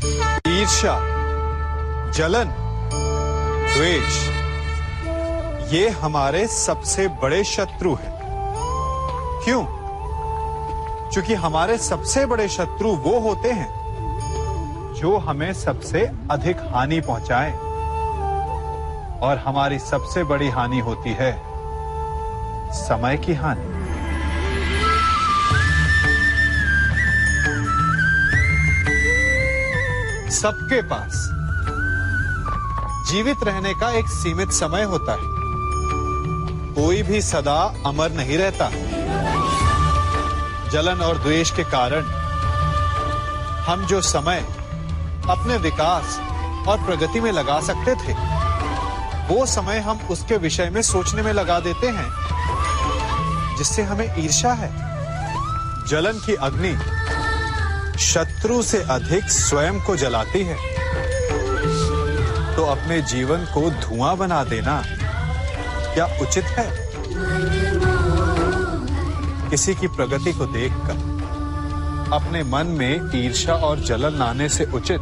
ईर्ष्या, जलन, द्वेष, ये हमारे सबसे बड़े शत्रु हैं। क्यों? क्योंकि हमारे सबसे बड़े शत्रु वो होते हैं जो हमें सबसे अधिक हानि पहुंचाएं, और हमारी सबसे बड़ी हानि होती है समय की हानि। सबके पास जीवित रहने का एक सीमित समय होता है। कोई भी सदा अमर नहीं रहता। जलन और द्वेष के कारण हम जो समय अपने विकास और प्रगति में लगा सकते थे, वो समय हम उसके विषय में सोचने में लगा देते हैं जिससे हमें ईर्ष्या है। जलन की अग्नि शत्रु से अधिक स्वयं को जलाती है, तो अपने जीवन को धुआं बना देना क्या उचित है? किसी की प्रगति को देखकर अपने मन में ईर्ष्या और जलन आने से उचित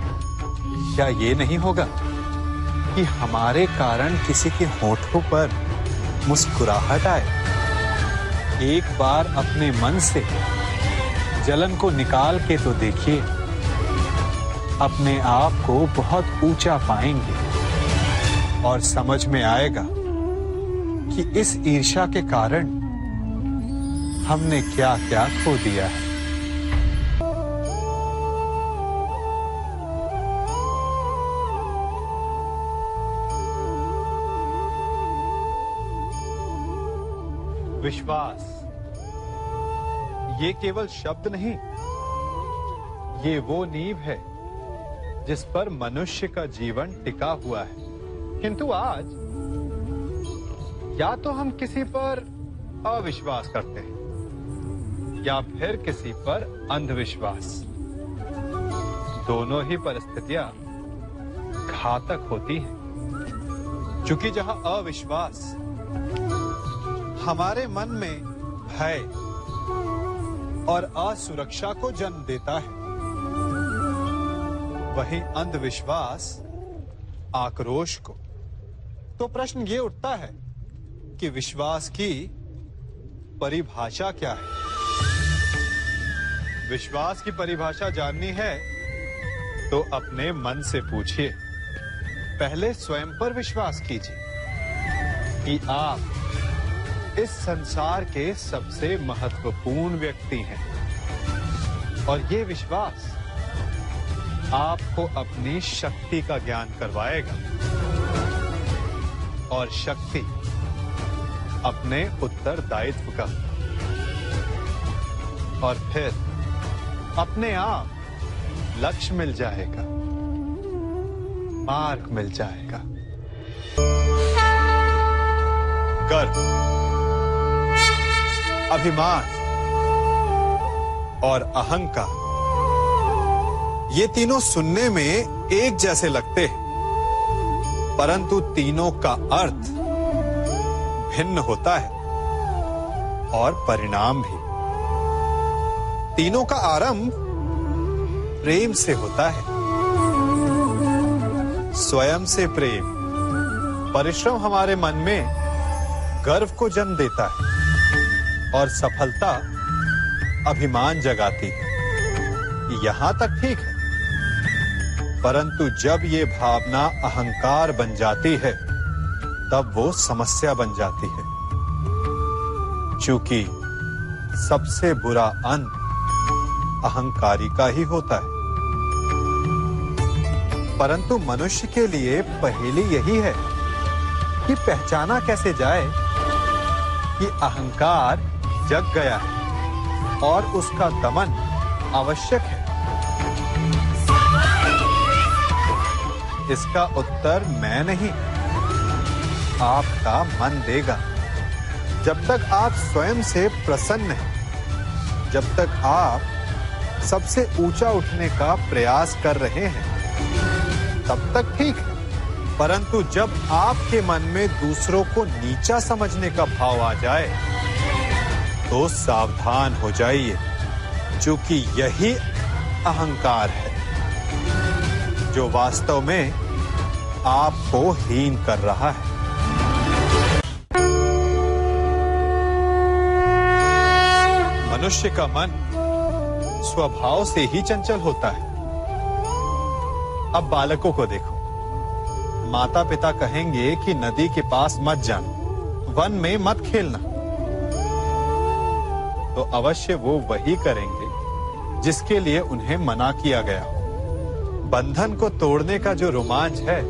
क्या ये नहीं होगा कि हमारे कारण किसी के होठों पर मुस्कुराहट आए? एक बार अपने मन से जलन को निकाल के तो देखिए, अपने आप को बहुत ऊंचा पाएंगे और समझ में आएगा कि इस ईर्ष्या के कारण हमने क्या क्या खो दिया है। विश्वास ये केवल शब्द नहीं, ये वो नींव है जिस पर मनुष्य का जीवन टिका हुआ है। किंतु आज या तो हम किसी पर अविश्वास करते हैं या फिर किसी पर अंधविश्वास। दोनों ही परिस्थितियां घातक होती हैं, क्योंकि जहां अविश्वास हमारे मन में भय और असुरक्षा को जन्म देता है, वहीं अंधविश्वास आक्रोश को। तो प्रश्न ये उठता है कि विश्वास की परिभाषा क्या है? विश्वास की परिभाषा जाननी है तो अपने मन से पूछिए। पहले स्वयं पर विश्वास कीजिए कि आप इस संसार के सबसे महत्वपूर्ण व्यक्ति हैं, और ये विश्वास आपको अपनी शक्ति का ज्ञान करवाएगा, और शक्ति अपने उत्तरदायित्व का, और फिर अपने आप लक्ष्य मिल जाएगा, मार्ग मिल जाएगा। गर्व, अभिमान और अहंकार, ये तीनों सुनने में एक जैसे लगते हैं, परंतु तीनों का अर्थ भिन्न होता है और परिणाम भी। तीनों का आरंभ प्रेम से होता है। स्वयं से प्रेम, परिश्रम हमारे मन में गर्व को जन्म देता है, और सफलता अभिमान जगाती है। यहां तक ठीक है, परंतु जब ये भावना अहंकार बन जाती है, तब वो समस्या बन जाती है, क्योंकि सबसे बुरा अंत अहंकारी का ही होता है। परंतु मनुष्य के लिए पहेली यही है कि पहचाना कैसे जाए कि अहंकार जग गया है और उसका दमन आवश्यक है। इसका उत्तर मैं नहीं, आपका मन देगा। जब तक आप स्वयं से प्रसन्न हैं, जब तक आप सबसे ऊंचा उठने का प्रयास कर रहे हैं, तब तक ठीक है। परंतु जब आपके मन में दूसरों को नीचा समझने का भाव आ जाए, तो सावधान हो जाइए, क्योंकि यही अहंकार है। जो वास्तव में आपको हीन कर रहा है। मनुष्य का मन स्वभाव से ही चंचल होता है। अब बालकों को देखो, माता पिता कहेंगे कि नदी के पास मत जाना, वन में मत खेलना, तो अवश्य वो वही करेंगे जिसके लिए उन्हें मना किया गया हो। बंधन को तोड़ने का जो रोमांच है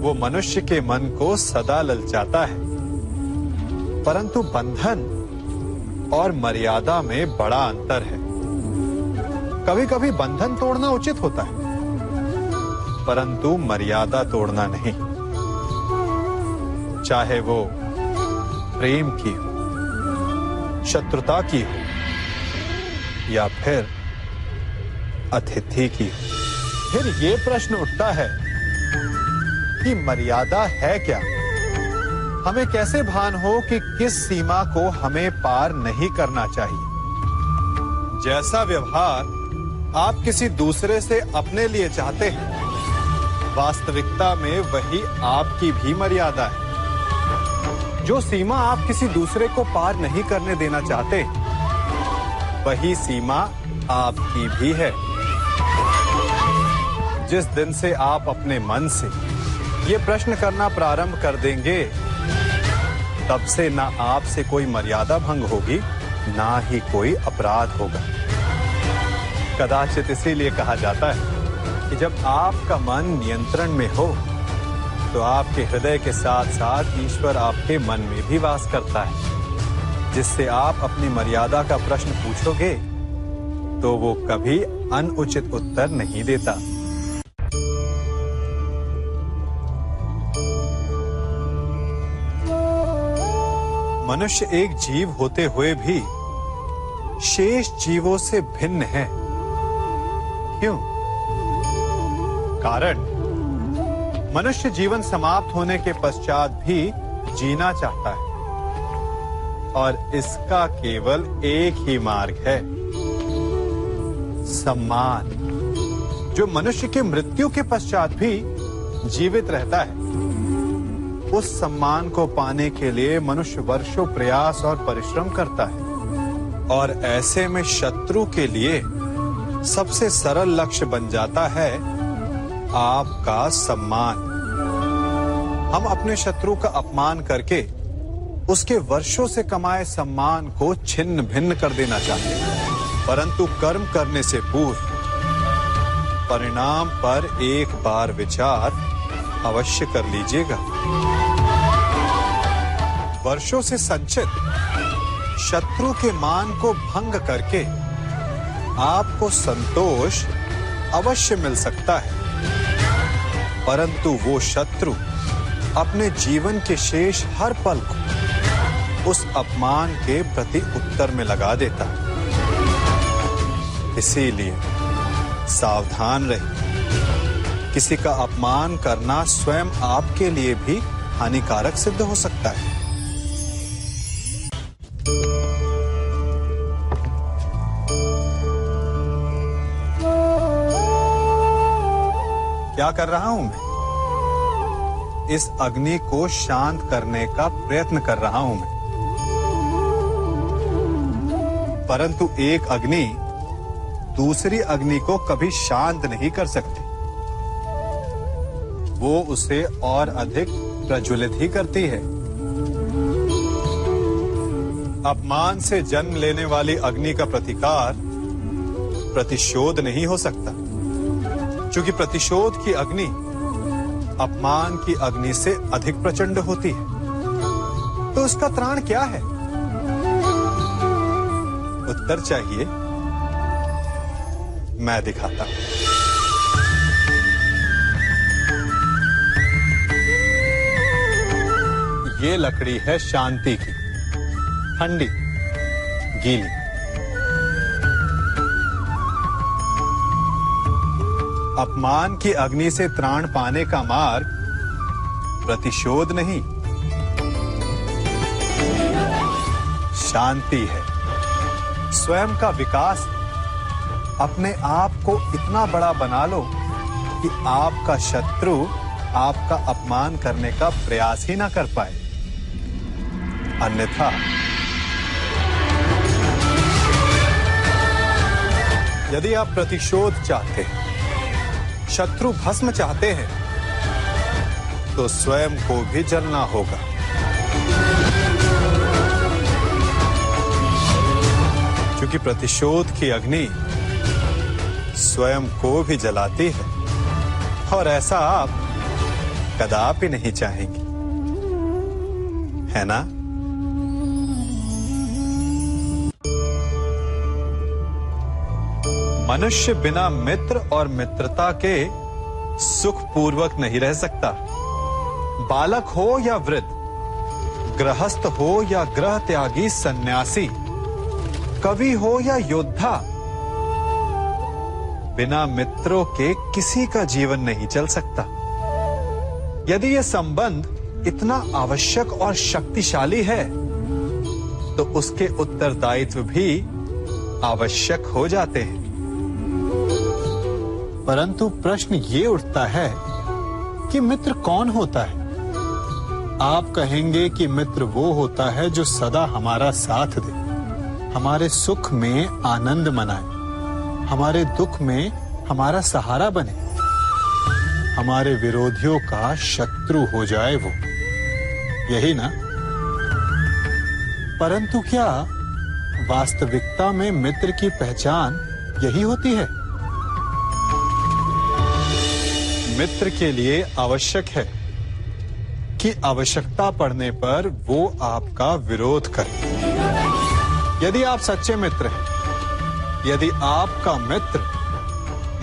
वो मनुष्य के मन को सदा ललचाता है, परंतु बंधन और मर्यादा में बड़ा अंतर है। कभी कभी बंधन तोड़ना उचित होता है, परंतु मर्यादा तोड़ना नहीं, चाहे वो प्रेम की हो, शत्रुता की हो या फिर अतिथि की हो। फिर ये प्रश्न उठता है कि मर्यादा है क्या? हमें कैसे भान हो कि किस सीमा को हमें पार नहीं करना चाहिए? जैसा व्यवहार आप किसी दूसरे से अपने लिए चाहते हैं, वास्तविकता में वही आपकी भी मर्यादा है। जो सीमा आप किसी दूसरे को पार नहीं करने देना चाहते, वही सीमा आपकी भी है। जिस दिन से आप अपने मन से ये प्रश्न करना प्रारंभ कर देंगे, तब से ना आपसे कोई मर्यादा भंग होगी, ना ही कोई अपराध होगा। कदाचित इसीलिए कहा जाता है कि जब आपका मन नियंत्रण में हो, तो आपके हृदय के साथ साथ ईश्वर आपके मन में भी वास करता है। जिससे आप अपनी मर्यादा का प्रश्न पूछोगे, तो वो कभी अनुचित उत्तर नहीं देता। मनुष्य एक जीव होते हुए भी शेष जीवों से भिन्न है। क्यों? कारण मनुष्य जीवन समाप्त होने के पश्चात भी जीना चाहता है, और इसका केवल एक ही मार्ग है, सम्मान, जो मनुष्य के मृत्यु के पश्चात भी जीवित रहता है। उस सम्मान को पाने के लिए मनुष्य वर्षों प्रयास और परिश्रम करता है, और ऐसे में शत्रु के लिए सबसे सरल लक्ष्य बन जाता है आपका सम्मान। हम अपने शत्रु का अपमान करके उसके वर्षों से कमाए सम्मान को छिन्न भिन्न कर देना चाहते हैं, परंतु कर्म करने से पूर्व परिणाम पर एक बार विचार अवश्य कर लीजिएगा। वर्षों से संचित शत्रु के मान को भंग करके आपको संतोष अवश्य मिल सकता है, परंतु वो शत्रु अपने जीवन के शेष हर पल को उस अपमान के प्रति उत्तर में लगा देता है। इसीलिए सावधान रहिए। किसी का अपमान करना स्वयं आपके लिए भी हानिकारक सिद्ध हो सकता है। क्या कर रहा हूं मैं? इस अग्नि को शांत करने का प्रयत्न कर रहा हूं मैं, परंतु एक अग्नि दूसरी अग्नि को कभी शांत नहीं कर सकती। वो उसे और अधिक प्रज्वलित ही करती है। अपमान से जन्म लेने वाली अग्नि का प्रतिकार प्रतिशोध नहीं हो सकता, क्योंकि प्रतिशोध की अग्नि अपमान की अग्नि से अधिक प्रचंड होती है। तो उसका त्राण क्या है? उत्तर चाहिए? मैं दिखाता हूं। ये लकड़ी है शांति की, ठंडी, गीली। अपमान की अग्नि से त्राण पाने का मार्ग प्रतिशोध नहीं, शांति है, स्वयं का विकास। अपने आप को इतना बड़ा बना लो कि आपका शत्रु आपका अपमान करने का प्रयास ही ना कर पाए। अन्यथा यदि आप प्रतिशोध चाहते हैं, शत्रु भस्म चाहते हैं, तो स्वयं को भी जलना होगा। क्योंकि प्रतिशोध की अग्नि स्वयं को भी जलाती है, और ऐसा आप कदापि नहीं चाहेंगे, है ना? मनुष्य बिना मित्र और मित्रता के सुखपूर्वक नहीं रह सकता। बालक हो या वृद्ध, गृहस्थ हो या गृह त्यागी सन्यासी, कवि हो या योद्धा, बिना मित्रों के किसी का जीवन नहीं चल सकता। यदि यह संबंध इतना आवश्यक और शक्तिशाली है, तो उसके उत्तरदायित्व भी आवश्यक हो जाते हैं। परंतु प्रश्न ये उठता है कि मित्र कौन होता है? आप कहेंगे कि मित्र वो होता है जो सदा हमारा साथ दे, हमारे सुख में आनंद मनाए, हमारे दुख में हमारा सहारा बने, हमारे विरोधियों का शत्रु हो जाए वो, यही ना? परंतु क्या वास्तविकता में मित्र की पहचान यही होती है? मित्र के लिए आवश्यक है कि आवश्यकता पड़ने पर वो आपका विरोध करे। यदि आप सच्चे मित्र हैं, यदि आपका मित्र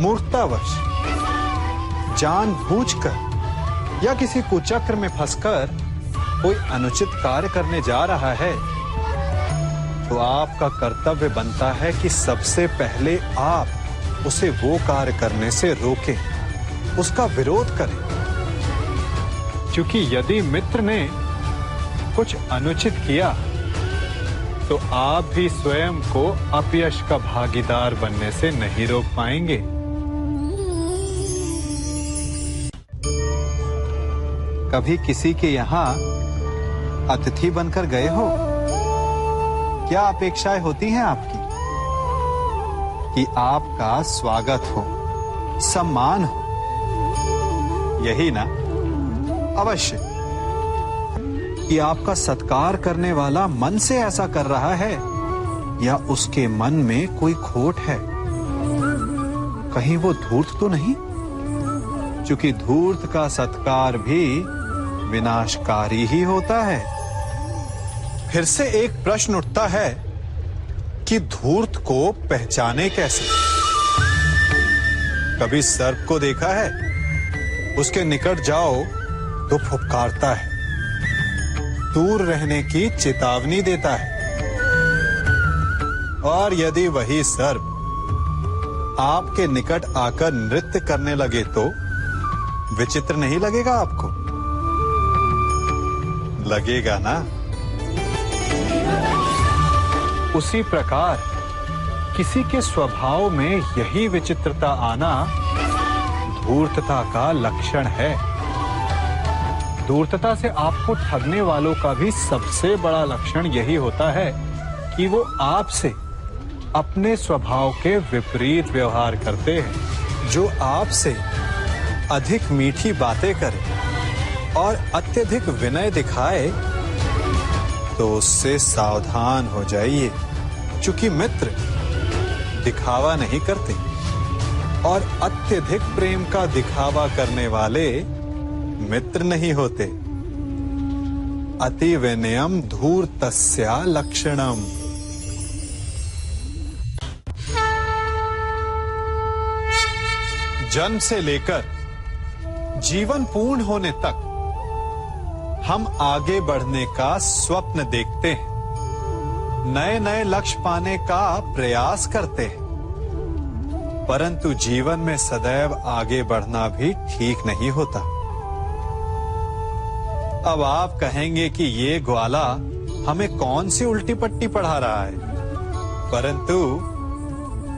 मूर्खतावश, जानबूझकर या किसी कुचक्र में फंसकर कोई अनुचित कार्य करने जा रहा है, तो आपका कर्तव्य बनता है कि सबसे पहले आप उसे वो कार्य करने से रोकें, उसका विरोध करें। क्योंकि यदि मित्र ने कुछ अनुचित किया, तो आप भी स्वयं को अपयश का भागीदार बनने से नहीं रोक पाएंगे। कभी किसी के यहाँ अतिथि बनकर गए हो? क्या अपेक्षाएं होती हैं आपकी? कि आपका स्वागत हो, सम्मान हो, यही ना? अवश्य कि आपका सत्कार करने वाला मन से ऐसा कर रहा है, या उसके मन में कोई खोट है? कहीं वो धूर्त तो नहीं? क्योंकि धूर्त का सत्कार भी विनाशकारी ही होता है। फिर से एक प्रश्न उठता है कि धूर्त को पहचाने कैसे? कभी सर्प को देखा है? उसके निकट जाओ तो फुफकारता है, दूर रहने की चेतावनी देता है। और यदि वही सर्प आपके निकट आकर नृत्य करने लगे तो विचित्र नहीं लगेगा आपको? लगेगा ना? उसी प्रकार किसी के स्वभाव में यही विचित्रता आना धूर्तता का लक्षण है। धूर्तता से आपको ठगने वालों का भी सबसे बड़ा लक्षण यही होता है कि वो आपसे अपने स्वभाव के विपरीत व्यवहार करते हैं। जो आपसे अधिक मीठी बातें करे और अत्यधिक विनय दिखाए, तो उससे सावधान हो जाइए, क्योंकि मित्र दिखावा नहीं करते, और अत्यधिक प्रेम का दिखावा करने वाले मित्र नहीं होते। अति विनयम धूर्तस्य लक्षणम। जन्म से लेकर जीवन पूर्ण होने तक हम आगे बढ़ने का स्वप्न देखते हैं, नए नए लक्ष्य पाने का प्रयास करते हैं, परंतु जीवन में सदैव आगे बढ़ना भी ठीक नहीं होता। अब आप कहेंगे कि ये ग्वाला हमें कौन सी उल्टी पट्टी पढ़ा रहा है, परंतु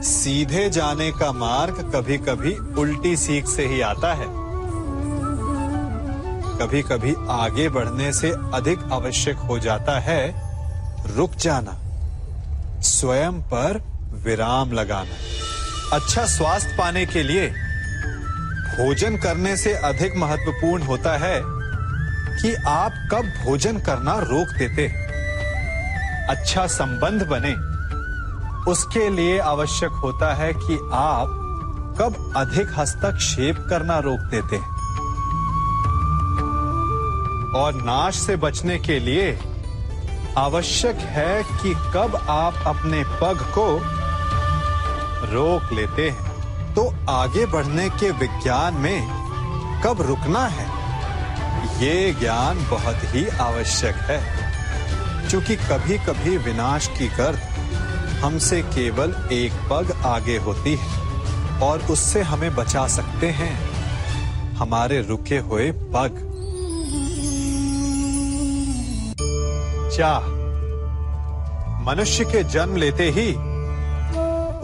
सीधे जाने का मार्ग कभी कभी उल्टी सीख से ही आता है। कभी कभी आगे बढ़ने से अधिक आवश्यक हो जाता है रुक जाना, स्वयं पर विराम लगाना। अच्छा स्वास्थ्य पाने के लिए भोजन करने से अधिक महत्वपूर्ण होता है कि आप कब भोजन करना रोक देते हैं। अच्छा संबंध बने उसके लिए आवश्यक होता है कि आप कब अधिक हस्तक्षेप करना रोक देते हैं। और नाश से बचने के लिए आवश्यक है कि कब आप अपने पग को रोक लेते हैं। तो आगे बढ़ने के विज्ञान में कब रुकना है, ये ज्ञान बहुत ही आवश्यक है, क्योंकि कभी कभी विनाश की गर्द हमसे केवल एक पग आगे होती है और उससे हमें बचा सकते हैं हमारे रुके हुए पग। चाह मनुष्य के जन्म लेते ही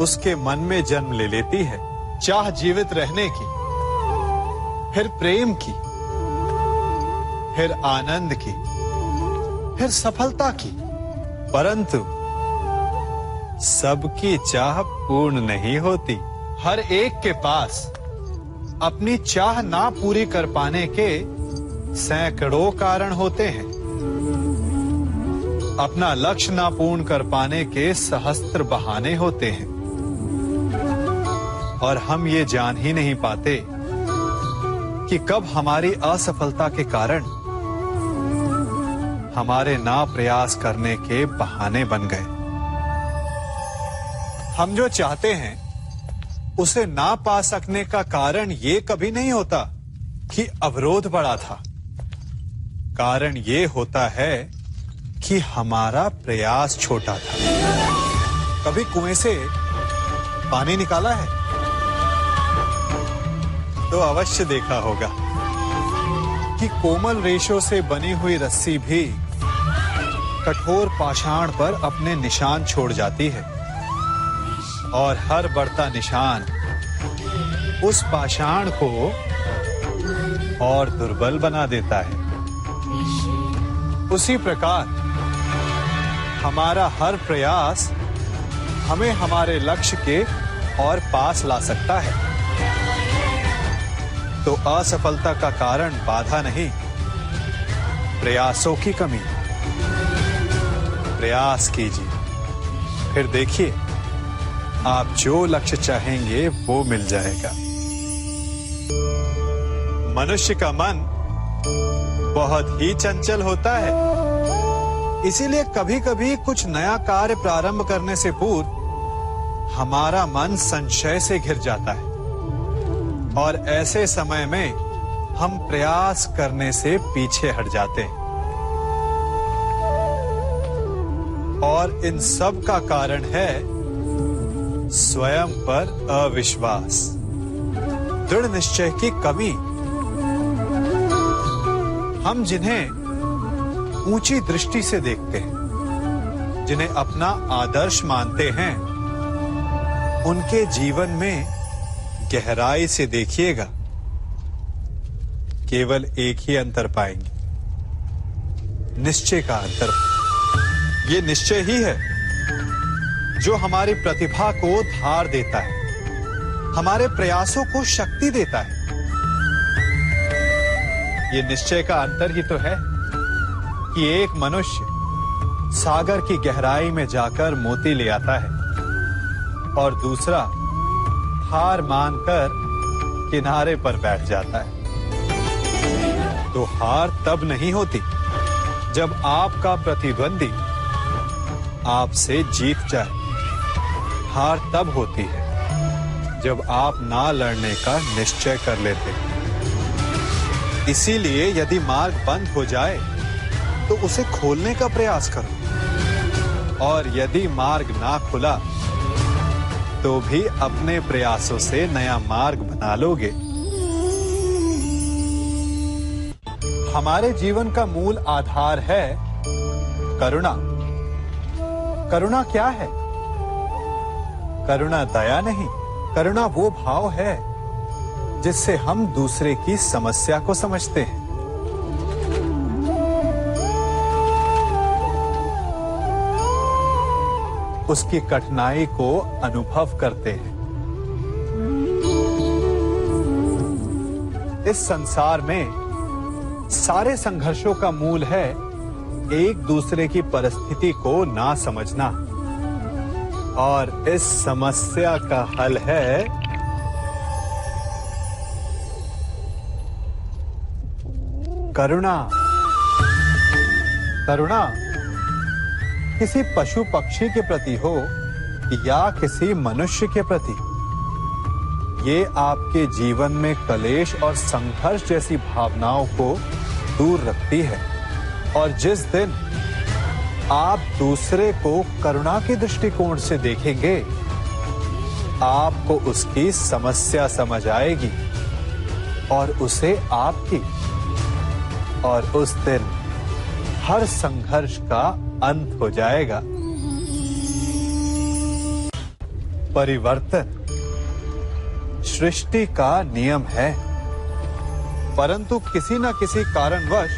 उसके मन में जन्म ले लेती है। चाह जीवित रहने की, फिर प्रेम की, फिर आनंद की, फिर सफलता की। परंतु सबकी चाह पूर्ण नहीं होती। हर एक के पास अपनी चाह ना पूरी कर पाने के सैकड़ों कारण होते हैं। अपना लक्ष्य ना पूर्ण कर पाने के सहस्त्र बहाने होते हैं और हम ये जान ही नहीं पाते कि कब हमारी असफलता के कारण हमारे ना प्रयास करने के बहाने बन गए। हम जो चाहते हैं उसे ना पा सकने का कारण ये कभी नहीं होता कि अवरोध बड़ा था। कारण ये होता है कि हमारा प्रयास छोटा था। कभी कुएं से पानी निकाला है तो अवश्य देखा होगा कि कोमल रेशों से बनी हुई रस्सी भी कठोर पाषाण पर अपने निशान छोड़ जाती है और हर बढ़ता निशान उस पाषाण को और दुर्बल बना देता है। उसी प्रकार हमारा हर प्रयास हमें हमारे लक्ष्य के और पास ला सकता है। तो असफलता का कारण बाधा नहीं, प्रयासों की कमी। प्रयास कीजिए, फिर देखिए आप जो लक्ष्य चाहेंगे वो मिल जाएगा। मनुष्य का मन बहुत ही चंचल होता है, इसीलिए कभी कभी कुछ नया कार्य प्रारंभ करने से पूर्व हमारा मन संशय से घिर जाता है और ऐसे समय में हम प्रयास करने से पीछे हट जाते हैं। और इन सब का कारण है स्वयं पर अविश्वास, दृढ़ निश्चय की कमी। हम जिन्हें ऊंची दृष्टि से देखते हैं, जिन्हें अपना आदर्श मानते हैं, उनके जीवन में गहराई से देखिएगा, केवल एक ही अंतर पाएंगे, निश्चय का अंतर। ये निश्चय ही है जो हमारी प्रतिभा को धार देता है, हमारे प्रयासों को शक्ति देता है। ये निश्चय का अंतर ही तो है कि एक मनुष्य सागर की गहराई में जाकर मोती ले आता है और दूसरा हार मानकर किनारे पर बैठ जाता है। तो हार तब नहीं होती जब आपका प्रतिद्वंदी आपसे जीत जाए। हार तब होती है जब आप ना लड़ने का निश्चय कर लेते हैं। इसीलिए यदि मार्ग बंद हो जाए तो उसे खोलने का प्रयास करो, और यदि मार्ग ना खुला तो भी अपने प्रयासों से नया मार्ग बना लोगे। हमारे जीवन का मूल आधार है करुणा। करुणा क्या है? करुणा दया नहीं, करुणा वो भाव है जिससे हम दूसरे की समस्या को समझते हैं। उसकी कठिनाई को अनुभव करते हैं। इस संसार में सारे संघर्षों का मूल है एक दूसरे की परिस्थिति को ना समझना, और इस समस्या का हल है करुणा। करुणा किसी पशु पक्षी के प्रति हो या किसी मनुष्य के प्रति, ये आपके जीवन में कलेश और संघर्ष जैसी भावनाओं को दूर रखती है। और जिस दिन आप दूसरे को करुणा के दृष्टिकोण से देखेंगे, आपको उसकी समस्या समझ आएगी और उसे आपकी, और उस दिन हर संघर्ष का अंत हो जाएगा। परिवर्तन सृष्टि का नियम है, परंतु किसी न किसी कारणवश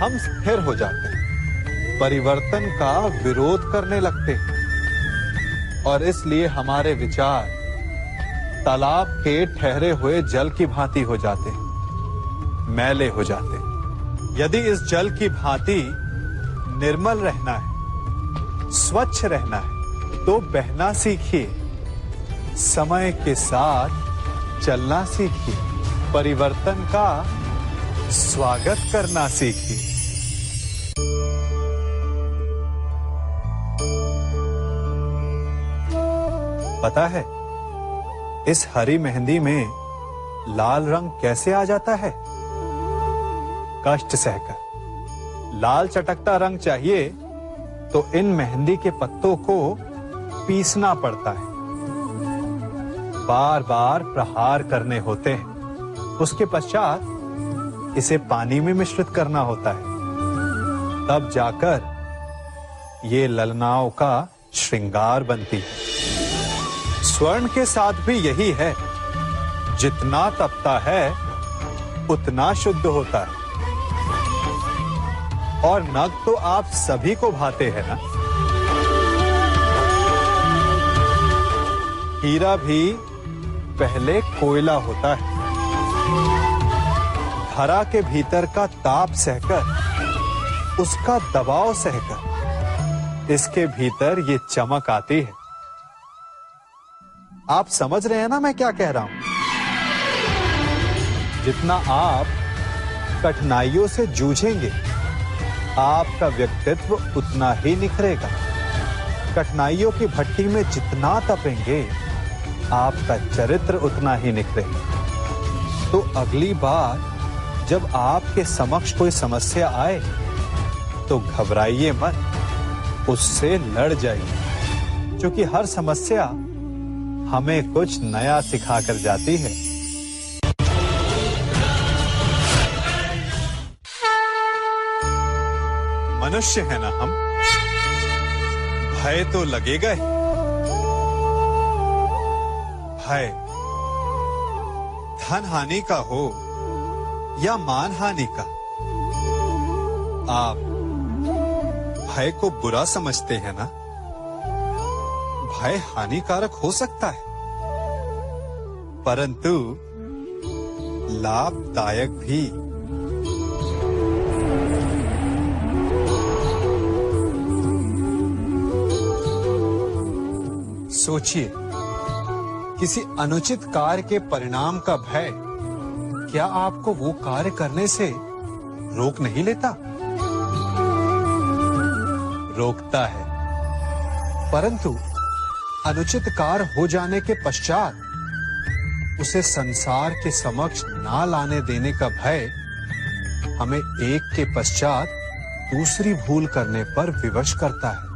हम स्थिर हो जाते हैं, परिवर्तन का विरोध करने लगते हैं, और इसलिए हमारे विचार तालाब के ठहरे हुए जल की भांति हो जाते हैं, मैले हो जाते हैं। यदि इस जल की भांति निर्मल रहना है, स्वच्छ रहना है, तो बहना सीखिए, समय के साथ चलना सीखिए, परिवर्तन का स्वागत करना सीखिए। पता है इस हरी मेहंदी में लाल रंग कैसे आ जाता है? कष्ट सहकर। लाल चटकता रंग चाहिए तो इन मेहंदी के पत्तों को पीसना पड़ता है, बार बार प्रहार करने होते हैं, उसके पश्चात इसे पानी में मिश्रित करना होता है, तब जाकर ये ललनाओं का श्रृंगार बनती है। स्वर्ण के साथ भी यही है, जितना तपता है उतना शुद्ध होता है। और नग तो आप सभी को भाते हैं ना। हीरा भी पहले कोयला होता है, धरा के भीतर का ताप सहकर, उसका दबाव सहकर इसके भीतर ये चमक आती है। आप समझ रहे हैं ना मैं क्या कह रहा हूं? जितना आप कठिनाइयों से जूझेंगे, आपका व्यक्तित्व उतना ही निखरेगा। कठिनाइयों की भट्टी में जितना तपेंगे, आपका चरित्र उतना ही निखरेगा। तो अगली बार जब आपके समक्ष कोई समस्या आए तो घबराइए मत, उससे लड़ जाइए, क्योंकि हर समस्या हमें कुछ नया सिखा कर जाती है। मनुष्य है ना हम, भय तो लगेगा ही। भय धन हानि का हो या मान हानि का, आप भय को बुरा समझते हैं ना। भय हानिकारक हो सकता है, परंतु लाभदायक भी। सोचिए, किसी अनुचित कार्य के परिणाम का भय क्या आपको वो कार्य करने से रोक नहीं लेता? रोकता है, परंतु अनुचित कार्य हो जाने के पश्चात उसे संसार के समक्ष ना लाने देने का भय हमें एक के पश्चात दूसरी भूल करने पर विवश करता है।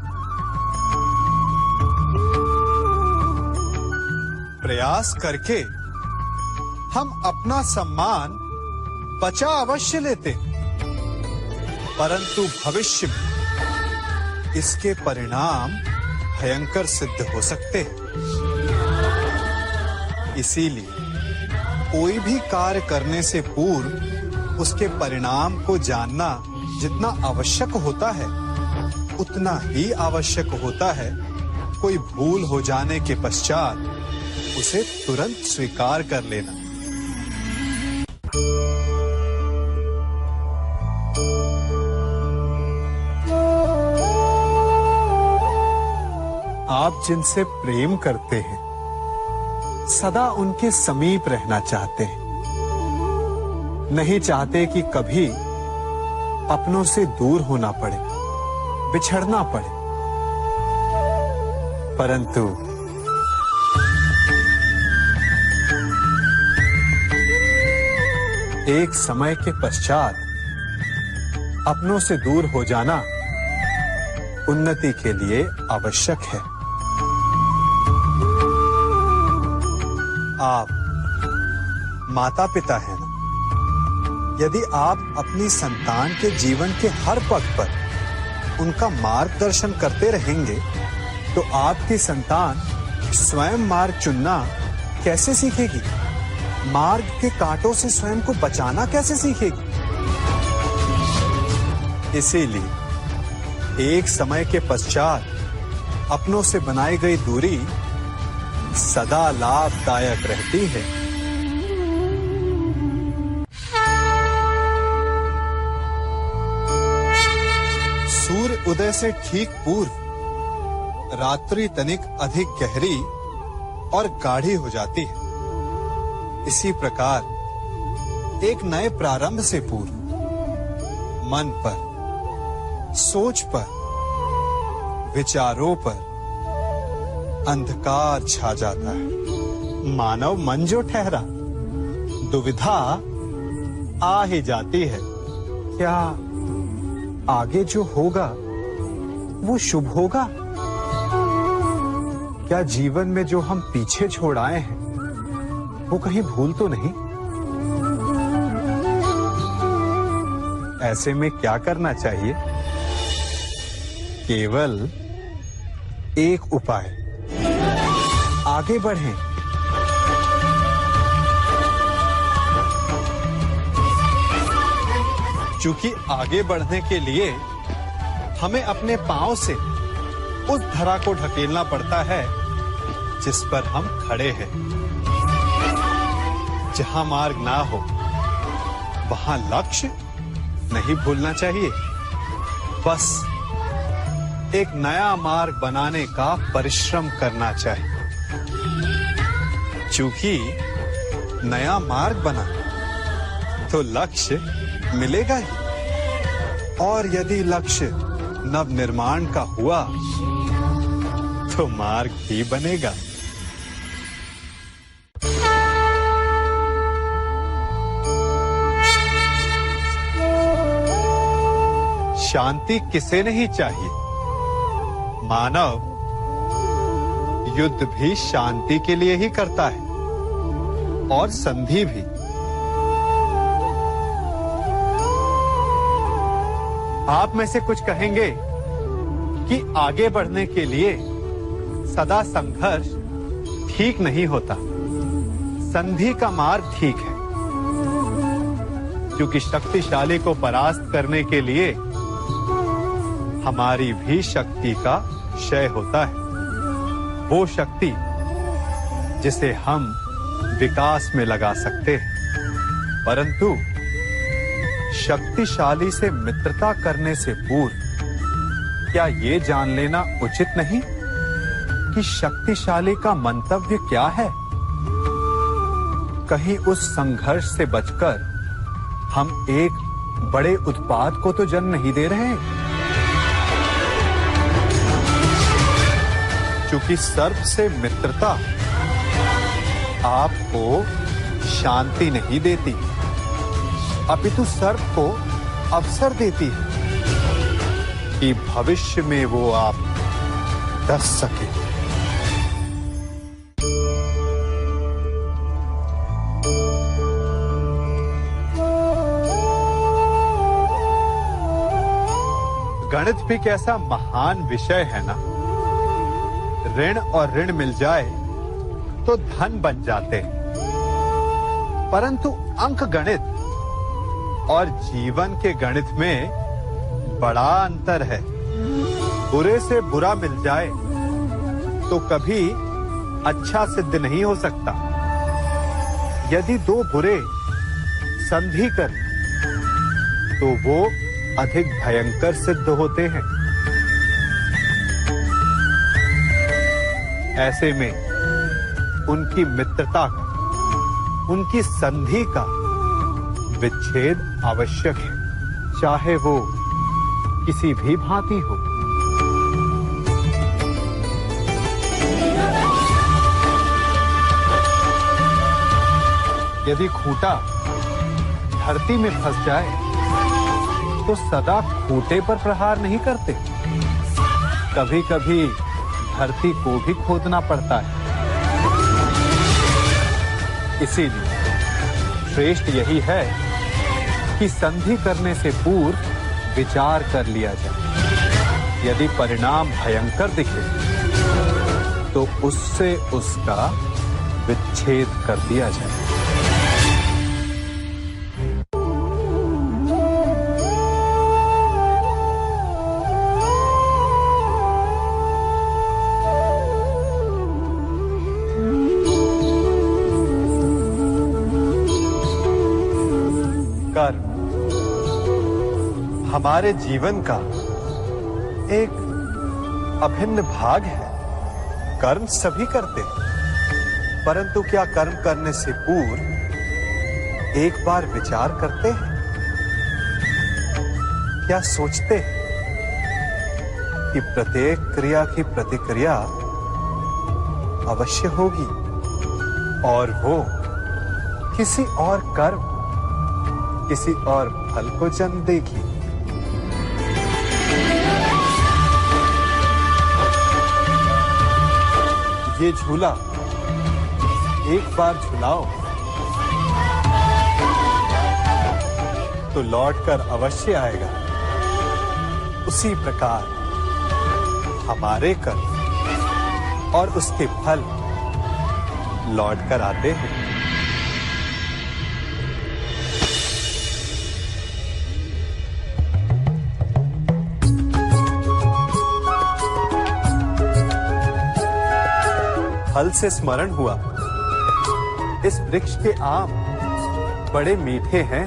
प्रयास करके हम अपना सम्मान बचा अवश्य लेते, परंतु भविष्य में इसके परिणाम भयंकर सिद्ध हो सकते हैं। इसीलिए कोई भी कार्य करने से पूर्व उसके परिणाम को जानना जितना आवश्यक होता है, उतना ही आवश्यक होता है कोई भूल हो जाने के पश्चात उसे तुरंत स्वीकार कर लेना। आप जिनसे प्रेम करते हैं, सदा उनके समीप रहना चाहते हैं, नहीं चाहते कि कभी अपनों से दूर होना पड़े, बिछड़ना पड़े। परंतु एक समय के पश्चात अपनों से दूर हो जाना उन्नति के लिए आवश्यक है। आप माता पिता हैं ना? यदि आप अपनी संतान के जीवन के हर पग पर उनका मार्गदर्शन करते रहेंगे, तो आपकी संतान स्वयं मार्ग चुनना कैसे सीखेगी? मार्ग के कांटों से स्वयं को बचाना कैसे सीखेगी? इसीलिए एक समय के पश्चात अपनों से बनाई गई दूरी सदा लाभदायक रहती है। सूर्य उदय से ठीक पूर्व रात्रि तनिक अधिक गहरी और गाढ़ी हो जाती है। इसी प्रकार एक नए प्रारंभ से पूर्व मन पर, सोच पर, विचारों पर अंधकार छा जाता है। मानव मन जो ठहरा, दुविधा आ ही जाती है। क्या आगे जो होगा वो शुभ होगा? क्या जीवन में जो हम पीछे छोड़ आए हैं वो कहीं भूल तो नहीं? ऐसे में क्या करना चाहिए? केवल एक उपाय, आगे बढ़ें। क्योंकि आगे बढ़ने के लिए हमें अपने पांव से उस धरा को ढकेलना पड़ता है जिस पर हम खड़े हैं। जहां मार्ग ना हो वहां लक्ष्य नहीं भूलना चाहिए। बस एक नया मार्ग बनाने का परिश्रम करना चाहिए। चूंकि नया मार्ग बना तो लक्ष्य मिलेगा ही, और यदि लक्ष्य नव निर्माण का हुआ तो मार्ग भी बनेगा। शांति किसे नहीं चाहिए? मानव युद्ध भी शांति के लिए ही करता है, और संधि भी। आप में से कुछ कहेंगे कि आगे बढ़ने के लिए सदा संघर्ष ठीक नहीं होता, संधि का मार्ग ठीक है। क्योंकि शक्तिशाली को परास्त करने के लिए हमारी भी शक्ति का क्षय होता है। वो शक्ति जिसे हम विकास में लगा सकते हैं। परंतु शक्तिशाली से मित्रता करने से पूर्व क्या ये जान लेना उचित नहीं कि शक्तिशाली का मंतव्य क्या है? कहीं उस संघर्ष से बचकर हम एक बड़े उत्पात को तो जन्म नहीं दे रहे? क्योंकि सर्प से मित्रता आपको शांति नहीं देती, अपितु सर्प को अवसर देती है कि भविष्य में वो आप डस सके। गणित भी कैसा महान विषय है ना। ऋण और ऋण मिल जाए तो धन बन जाते हैं, परंतु अंक गणित और जीवन के गणित में बड़ा अंतर है। बुरे से बुरा मिल जाए तो कभी अच्छा सिद्ध नहीं हो सकता। यदि दो बुरे संधि कर तो वो अधिक भयंकर सिद्ध होते हैं। ऐसे में उनकी मित्रता का, उनकी संधि का विच्छेद आवश्यक है, चाहे वो किसी भी भांति हो। यदि खूंटा धरती में फंस जाए तो सदा खूंटे पर प्रहार नहीं करते, कभी कभी धरती को भी खोदना पड़ता है। इसीलिए श्रेष्ठ यही है कि संधि करने से पूर्व विचार कर लिया जाए। यदि परिणाम भयंकर दिखे तो उससे उसका विच्छेद कर दिया जाए। कर्म हमारे जीवन का एक अभिन्न भाग है। कर्म सभी करते हैं, परंतु क्या कर्म करने से पूर्व एक बार विचार करते हैं? क्या सोचते हैं कि प्रत्येक क्रिया की प्रतिक्रिया अवश्य होगी और वो किसी और कर्म, किसी और फल को जन्म देगी? ये झूला एक बार झुलाओ तो लौटकर अवश्य आएगा। उसी प्रकार हमारे कर्म और उसके फल लौटकर आते हैं। फल से स्मरण हुआ, इस वृक्ष के आम बड़े मीठे हैं।